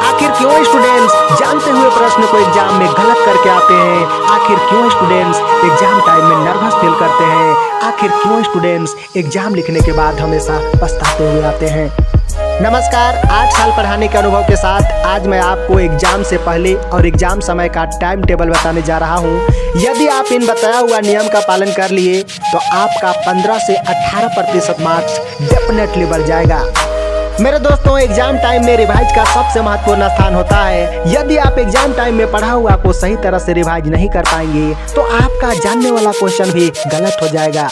आखिर क्यों स्टूडेंट्स जानते हुए प्रश्न को एग्जाम में गलत करके आते हैं? आखिर क्यों स्टूडेंट्स एग्जाम टाइम में नर्वस फील करते हैं? आखिर क्यों स्टूडेंट्स एग्जाम लिखने के बाद हमेशा पछताते हुए आते हैं? नमस्कार, 8 साल पढ़ाने के अनुभव के साथ आज मैं आपको एग्जाम से पहले और एग्जाम समय का टाइम टेबल बताने जा रहा हूं। यदि आप इन बताया हुआ नियम का पालन कर लिए तो आपका 15 से 18% मार्क्स डेफिनेटली बढ़ जाएगा। मेरे दोस्तों, एग्जाम टाइम में रिवाइज का सबसे महत्वपूर्ण स्थान होता है। यदि आप एग्जाम टाइम में पढ़ा हुआ को सही तरह से रिवाइज नहीं कर पाएंगे तो आपका जानने वाला क्वेश्चन भी गलत हो जाएगा।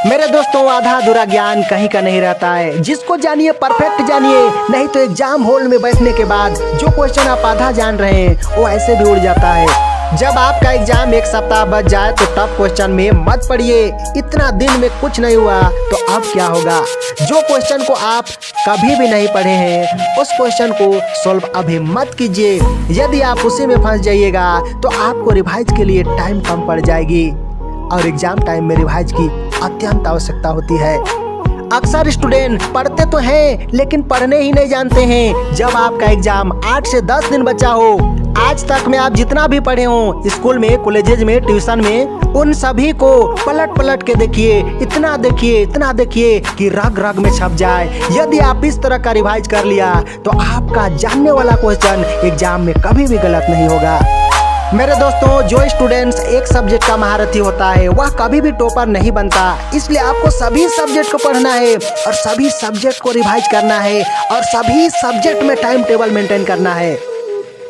मेरे दोस्तों, आधा अधूरा ज्ञान कहीं का नहीं रहता है। जिसको जानिए परफेक्ट जानिए, नहीं तो एग्जाम हॉल में बैठने के बाद जो क्वेश्चन आप आधा जान रहे हैं वो ऐसे भी उड़ जाता है। जब आपका एग्जाम एक सप्ताह बच जाए तो टफ क्वेश्चन में मत पढ़िए। इतना दिन में कुछ नहीं हुआ तो अब क्या होगा? जो क्वेश्चन को आप कभी भी नहीं पढ़े हैं उस क्वेश्चन को सॉल्व अभी मत कीजिए। यदि आप उसी में फंस जाइएगा तो आपको रिवाइज के लिए टाइम कम पड़ जाएगी और एग्जाम टाइम में रिवाइज की अत्यंत आवश्यकता होती है। अक्सर स्टूडेंट पढ़ते तो हैं लेकिन पढ़ने ही नहीं जानते हैं। जब आपका एग्जाम 8 से 10 दिन बचा हो, आज तक में आप जितना भी पढ़े हो स्कूल में, कॉलेजेज में, ट्यूशन में, उन सभी को पलट पलट के देखिए, इतना देखिए कि रग रग में छप जाए। यदि आप इस तरह का रिवाइज कर लिया तो आपका जानने वाला क्वेश्चन एग्जाम में कभी भी गलत नहीं होगा। मेरे दोस्तों, जो स्टूडेंट्स एक सब्जेक्ट का महारथी होता है वह कभी भी टॉपर नहीं बनता। इसलिए आपको सभी सब्जेक्ट को पढ़ना है और सभी सब्जेक्ट को रिवाइज करना है और सभी सब्जेक्ट में टाइम टेबल मेंटेन करना है।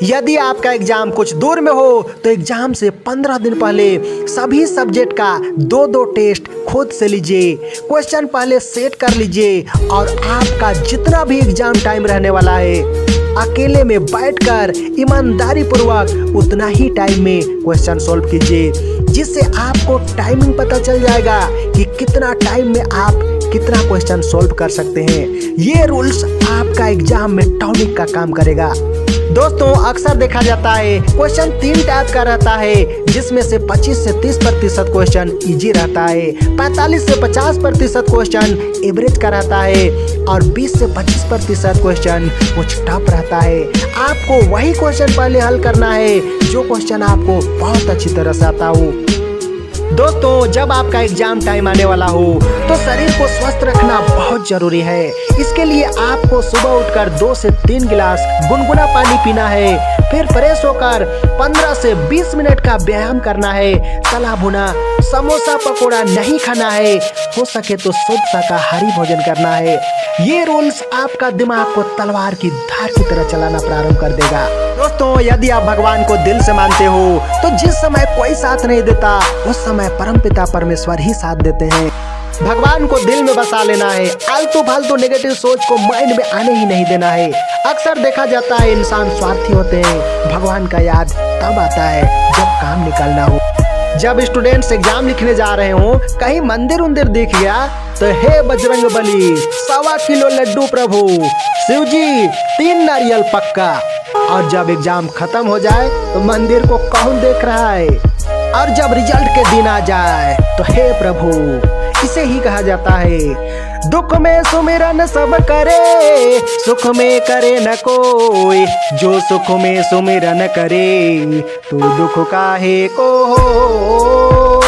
यदि आपका एग्जाम कुछ दूर में हो तो एग्जाम से 15 दिन पहले सभी सब्जेक्ट का 2-2 टेस्ट खुद से लीजिए। क्वेश्चन पहले सेट कर लीजिए और आपका जितना भी एग्जाम टाइम रहने वाला है अकेले में बैठकर ईमानदारी पूर्वक उतना ही टाइम में क्वेश्चन सॉल्व कीजिए, जिससे आपको टाइमिंग पता चल जाएगा कि कितना टाइम में आप कितना क्वेश्चन सॉल्व कर सकते हैं। ये रूल्स आपका एग्जाम में टॉनिक का काम करेगा। दोस्तों, अक्सर देखा जाता है क्वेश्चन 3 टाइप का रहता है, जिसमें से 25 से 30% क्वेश्चन इजी रहता है, 45 से 50% क्वेश्चन एवरेज का रहता है और 20 से 25% क्वेश्चन कुछ टफ रहता है। आपको वही क्वेश्चन पहले हल करना है जो क्वेश्चन आपको बहुत अच्छी तरह से आता हो। दोस्तों, जब आपका एग्जाम टाइम आने वाला हो तो शरीर को स्वस्थ रखना बहुत जरूरी है। इसके लिए आपको सुबह उठकर 2 से 3 गिलास गुनगुना पानी पीना है, फिर फ्रेश होकर 15 से 20 मिनट का व्यायाम करना है। तला भुना समोसा पकोड़ा नहीं खाना है, हो सके तो शुद्ध शाकाहारी भोजन करना है। ये रूल्स आपका दिमाग को तलवार की धार की तरह चलाना प्रारंभ कर देगा। दोस्तों, यदि आप भगवान को दिल से मानते हो तो जिस समय कोई साथ नहीं देता उस समय परमपिता परमेश्वर ही साथ देते हैं। भगवान को दिल में बसा लेना है। आलतू फालतू नेगेटिव सोच को माइंड में आने ही नहीं देना है। अक्सर देखा जाता है इंसान स्वार्थी होते हैं। भगवान का याद तब आता है जब काम निकालना हो। जब स्टूडेंट्स एग्जाम लिखने जा रहे हो, कहीं मंदिर उंदिर दिख गया तो हे बजरंग बली 1.25 किलो लड्डू प्रभु, शिव जी 3 नारियल पक्का। और जब एग्जाम खत्म हो जाए तो मंदिर को कौन देख रहा है? और जब रिजल्ट के दिन आ जाए तो हे प्रभु, इसे ही कहा जाता है दुख में सुमिरन सब करे, सुख में करे न कोई। जो सुख में सुमिरन करे तो दुख काहे को हो।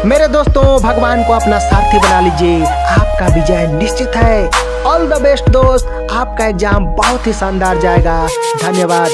मेरे दोस्तों, भगवान को अपना सारथी बना लीजिए, आपका विजय निश्चित है। ऑल द बेस्ट दोस्त, आपका एग्जाम बहुत ही शानदार जाएगा। धन्यवाद।